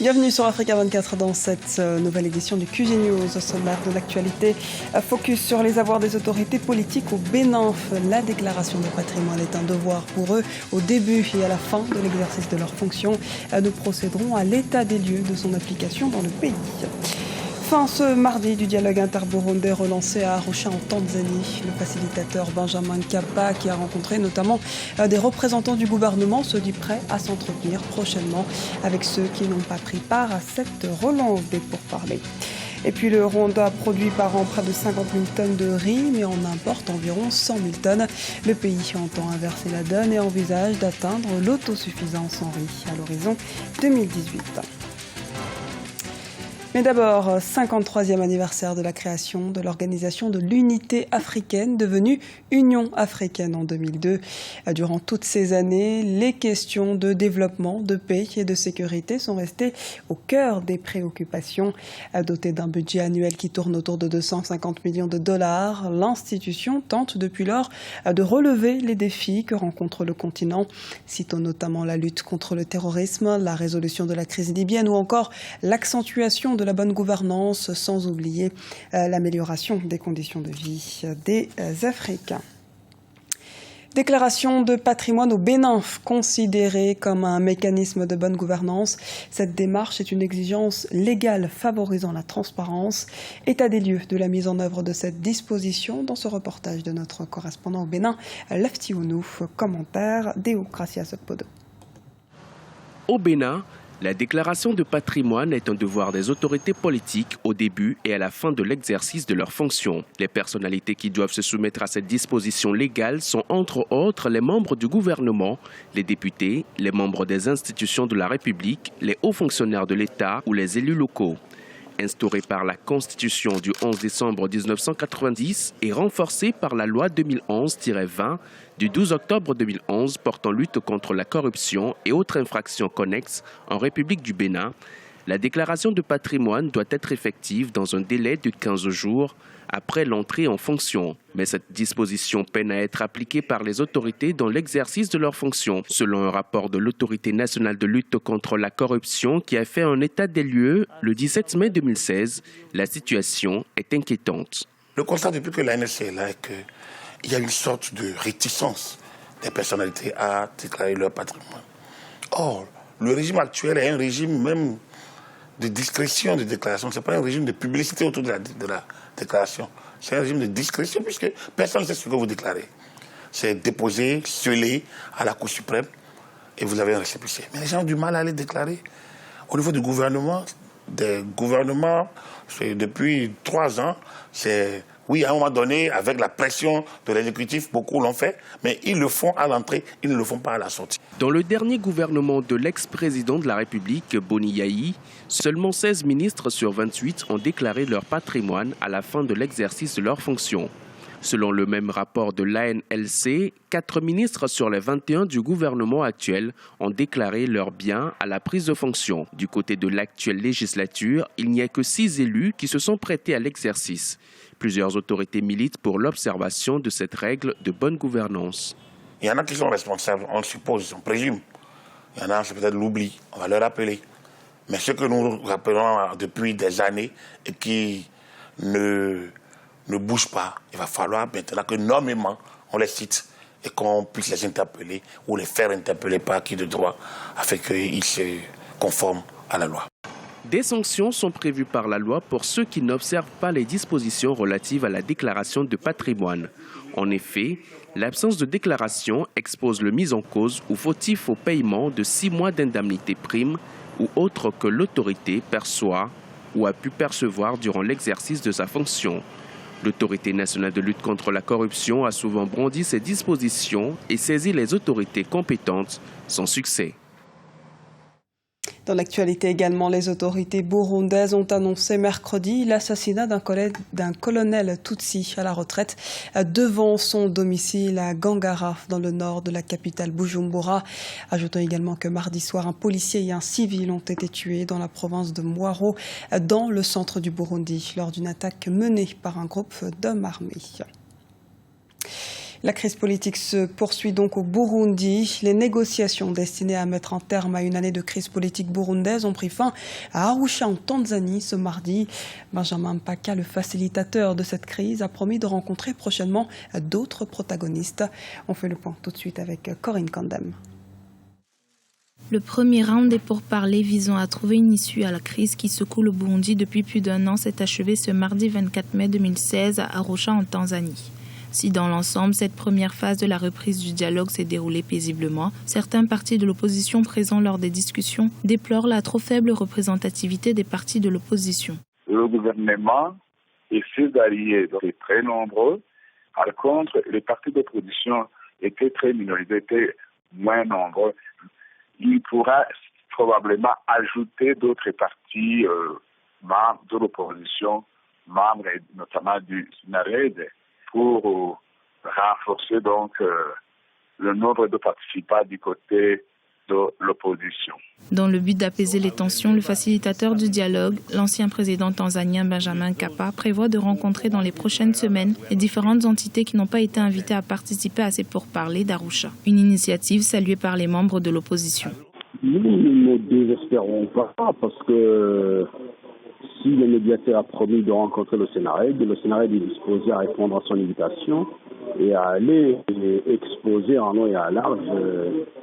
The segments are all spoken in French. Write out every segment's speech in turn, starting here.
Bienvenue sur Africa 24 dans cette nouvelle édition du QG News. Au sommaire de l'actualité, focus sur les avoirs des autorités politiques au Bénin. La déclaration de patrimoine est un devoir pour eux au début et à la fin de l'exercice de leurs fonctions. Nous procéderons à l'état des lieux de son application dans le pays. Fin ce mardi du dialogue interburundais relancé à Arusha en Tanzanie. Le facilitateur Benjamin Mkapa, qui a rencontré notamment des représentants du gouvernement, se dit prêt à s'entretenir prochainement avec ceux qui n'ont pas pris part à cette relance des pourparlers. Et puis le Rwanda produit par an près de 50 000 tonnes de riz, mais en importe environ 100 000 tonnes. Le pays entend inverser la donne et envisage d'atteindre l'autosuffisance en riz à l'horizon 2018. Mais d'abord, 53e anniversaire de la création de l'Organisation de l'Unité africaine, devenue Union africaine en 2002. Durant toutes ces années, les questions de développement, de paix et de sécurité sont restées au cœur des préoccupations. Dotée d'un budget annuel qui tourne autour de 250 millions de dollars, l'institution tente depuis lors de relever les défis que rencontre le continent. Citons notamment la lutte contre le terrorisme, la résolution de la crise libyenne ou encore l'accentuation de la bonne gouvernance, sans oublier l'amélioration des conditions de vie des Africains. Déclaration de patrimoine au Bénin, considérée comme un mécanisme de bonne gouvernance. Cette démarche est une exigence légale favorisant la transparence. État des lieux de la mise en œuvre de cette disposition dans ce reportage de notre correspondant au Bénin, Lefty Ounou. Commentaire Déocratia Sotpodo. Au Bénin, la déclaration de patrimoine est un devoir des autorités politiques au début et à la fin de l'exercice de leurs fonctions. Les personnalités qui doivent se soumettre à cette disposition légale sont entre autres les membres du gouvernement, les députés, les membres des institutions de la République, les hauts fonctionnaires de l'État ou les élus locaux. Instaurée par la Constitution du 11 décembre 1990 et renforcée par la loi 2011-20 du 12 octobre 2011 portant lutte contre la corruption et autres infractions connexes en République du Bénin, la déclaration de patrimoine doit être effective dans un délai de 15 jours après l'entrée en fonction. Mais cette disposition peine à être appliquée par les autorités dans l'exercice de leurs fonctions. Selon un rapport de l'Autorité nationale de lutte contre la corruption qui a fait un état des lieux le 17 mai 2016, la situation est inquiétante. Le constat depuis que l'ANSC est là est qu'il y a une sorte de réticence des personnalités à déclarer leur patrimoine. Or, le régime actuel est un régime même de discrétion de déclaration. Ce n'est pas un régime de publicité autour de la déclaration. C'est un régime de discrétion puisque personne ne sait ce que vous déclarez. C'est déposé, scellé à la Cour suprême et vous avez un récépissé. Mais les gens ont du mal à les déclarer. Au niveau du gouvernement, depuis 3 ans, c'est... Oui, à un moment donné, avec la pression de l'exécutif, beaucoup l'ont fait, mais ils le font à l'entrée, ils ne le font pas à la sortie. Dans le dernier gouvernement de l'ex-président de la République, Boni Yayi, seulement 16 ministres sur 28 ont déclaré leur patrimoine à la fin de l'exercice de leurs fonctions. Selon le même rapport de l'ANLC, 4 ministres sur les 21 du gouvernement actuel ont déclaré leurs biens à la prise de fonction. Du côté de l'actuelle législature, il n'y a que 6 élus qui se sont prêtés à l'exercice. Plusieurs autorités militent pour l'observation de cette règle de bonne gouvernance. Il y en a qui sont responsables, on le suppose, on présume. Il y en a, c'est peut-être l'oubli, on va leur rappeler. Mais ce que nous rappelons depuis des années et qui ne bougent pas, il va falloir maintenant que nommément on les cite et qu'on puisse les interpeller ou les faire interpeller par qui de droit afin qu'ils se conforment à la loi. Des sanctions sont prévues par la loi pour ceux qui n'observent pas les dispositions relatives à la déclaration de patrimoine. En effet, l'absence de déclaration expose le mis en cause ou fautif au paiement de 6 mois d'indemnité prime ou autre que l'autorité perçoit ou a pu percevoir durant l'exercice de sa fonction. L'Autorité nationale de lutte contre la corruption a souvent brandi ces dispositions et saisi les autorités compétentes sans succès. Dans l'actualité également, les autorités burundaises ont annoncé mercredi l'assassinat d'un colonel Tutsi à la retraite devant son domicile à Ngangara, dans le nord de la capitale Bujumbura. Ajoutons également que mardi soir, un policier et un civil ont été tués dans la province de Mwaro, dans le centre du Burundi, lors d'une attaque menée par un groupe d'hommes armés. La crise politique se poursuit donc au Burundi. Les négociations destinées à mettre un terme à une année de crise politique burundaise ont pris fin à Arusha en Tanzanie ce mardi. Benjamin Mpaka, le facilitateur de cette crise, a promis de rencontrer prochainement d'autres protagonistes. On fait le point tout de suite avec Corinne Kandem. Le premier round des pourparlers visant à trouver une issue à la crise qui secoue le Burundi depuis plus d'un an s'est achevé ce mardi 24 mai 2016 à Arusha en Tanzanie. Si dans l'ensemble, cette première phase de la reprise du dialogue s'est déroulée paisiblement, certains partis de l'opposition présents lors des discussions déplorent la trop faible représentativité des partis de l'opposition. Le gouvernement et ses alliés étaient très nombreux. Par contre, les partis d'opposition étaient très minoritaires, étaient moins nombreux. Il pourra probablement ajouter d'autres partis membres de l'opposition, membres notamment du SNARED, pour renforcer donc le nombre de participants du côté de l'opposition. Dans le but d'apaiser les tensions, le facilitateur du dialogue, l'ancien président tanzanien Benjamin Mpaka, prévoit de rencontrer dans les prochaines semaines les différentes entités qui n'ont pas été invitées à participer à ces pourparlers d'Arusha. Une initiative saluée par les membres de l'opposition. Nous ne désespérons pas parce que si le médiateur a promis de rencontrer le SNARED est disposé à répondre à son invitation et à aller exposer en long et à large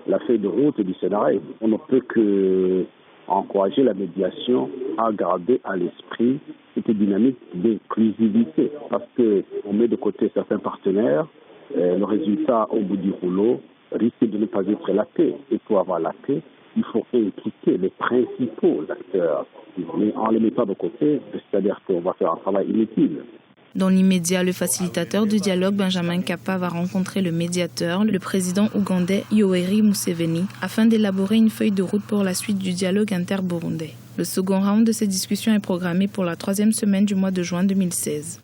la feuille de route du SNARED. On ne peut que encourager la médiation à garder à l'esprit cette dynamique d'inclusivité parce qu'on met de côté certains partenaires, le résultat au bout du rouleau risque de ne pas être la paix. Et pour avoir la paix, il faut impliquer les principaux acteurs. Mais en les mettant de côté, c'est-à-dire qu'on va faire un travail inutile. Dans l'immédiat, le facilitateur du dialogue, Benjamin Mpaka, va rencontrer le médiateur, le président ougandais Yoweri Museveni, afin d'élaborer une feuille de route pour la suite du dialogue inter-burundais. Le second round de ces discussions est programmé pour la 3e semaine du mois de juin 2016.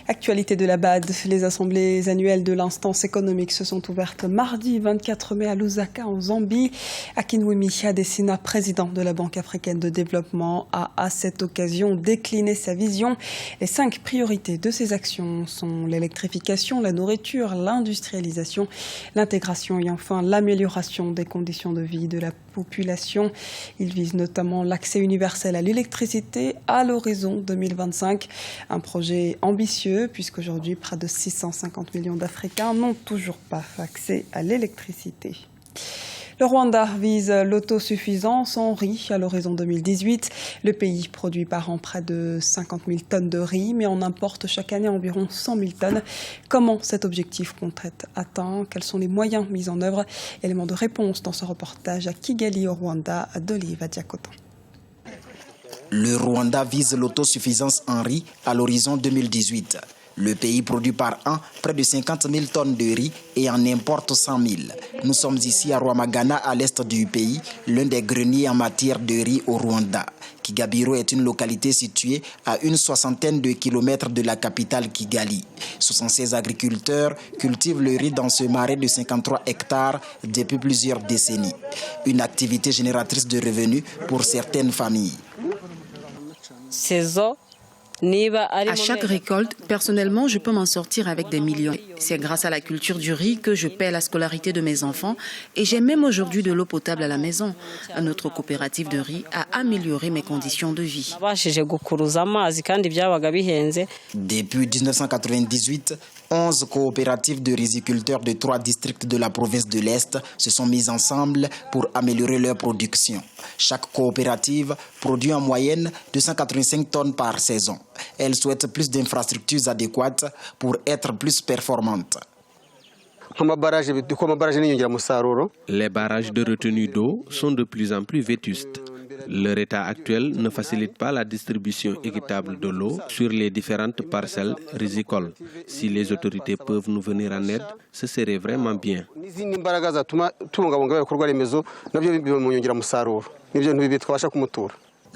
Actualité de la BAD, les assemblées annuelles de l'instance économique se sont ouvertes mardi 24 mai à Lusaka en Zambie. Akinwumi Adesina, président de la Banque africaine de développement, a à cette occasion décliné sa vision. Les 5 priorités de ses actions sont l'électrification, la nourriture, l'industrialisation, l'intégration et enfin l'amélioration des conditions de vie de la population. Il vise notamment l'accès universel à l'électricité à l'horizon 2025. Un projet ambitieux puisqu'aujourd'hui, près de 650 millions d'Africains n'ont toujours pas accès à l'électricité. Le Rwanda vise l'autosuffisance en riz à l'horizon 2018. Le pays produit par an près de 50 000 tonnes de riz, mais en importe chaque année environ 100 000 tonnes. Comment cet objectif compte être atteint? Quels sont les moyens mis en œuvre? Élément de réponse dans ce reportage à Kigali au Rwanda d'Olive Diakoto. Le Rwanda vise l'autosuffisance en riz à l'horizon 2018. Le pays produit par an près de 50 000 tonnes de riz et en importe 100 000. Nous sommes ici à Rwamagana, à l'est du pays, l'un des greniers en matière de riz au Rwanda. Kigabiro est une localité située à une 60aine de kilomètres de la capitale Kigali. 76 agriculteurs cultivent le riz dans ce marais de 53 hectares depuis plusieurs décennies. Une activité génératrice de revenus pour certaines familles. À chaque récolte, personnellement, je peux m'en sortir avec des millions. C'est grâce à la culture du riz que je paie la scolarité de mes enfants et j'ai même aujourd'hui de l'eau potable à la maison. Notre coopérative de riz a amélioré mes conditions de vie. Depuis 1998, 11 coopératives de riziculteurs de 3 districts de la province de l'Est se sont mises ensemble pour améliorer leur production. Chaque coopérative produit en moyenne 285 tonnes par saison. Elle souhaite plus d'infrastructures adéquates pour être plus performantes. Les barrages de retenue d'eau sont de plus en plus vétustes. Leur état actuel ne facilite pas la distribution équitable de l'eau sur les différentes parcelles rizicoles. Si les autorités peuvent nous venir en aide, ce serait vraiment bien.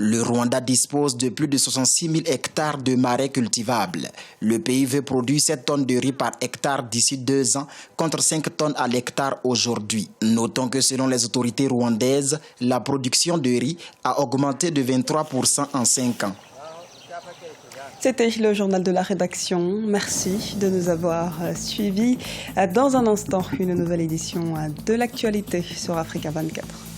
Le Rwanda dispose de plus de 66 000 hectares de marais cultivables. Le pays veut produire 7 tonnes de riz par hectare d'ici 2 ans, contre 5 tonnes à l'hectare aujourd'hui. Notons que selon les autorités rwandaises, la production de riz a augmenté de 23% en 5 ans. C'était le journal de la rédaction. Merci de nous avoir suivis. Dans un instant, une nouvelle édition de l'actualité sur Africa 24.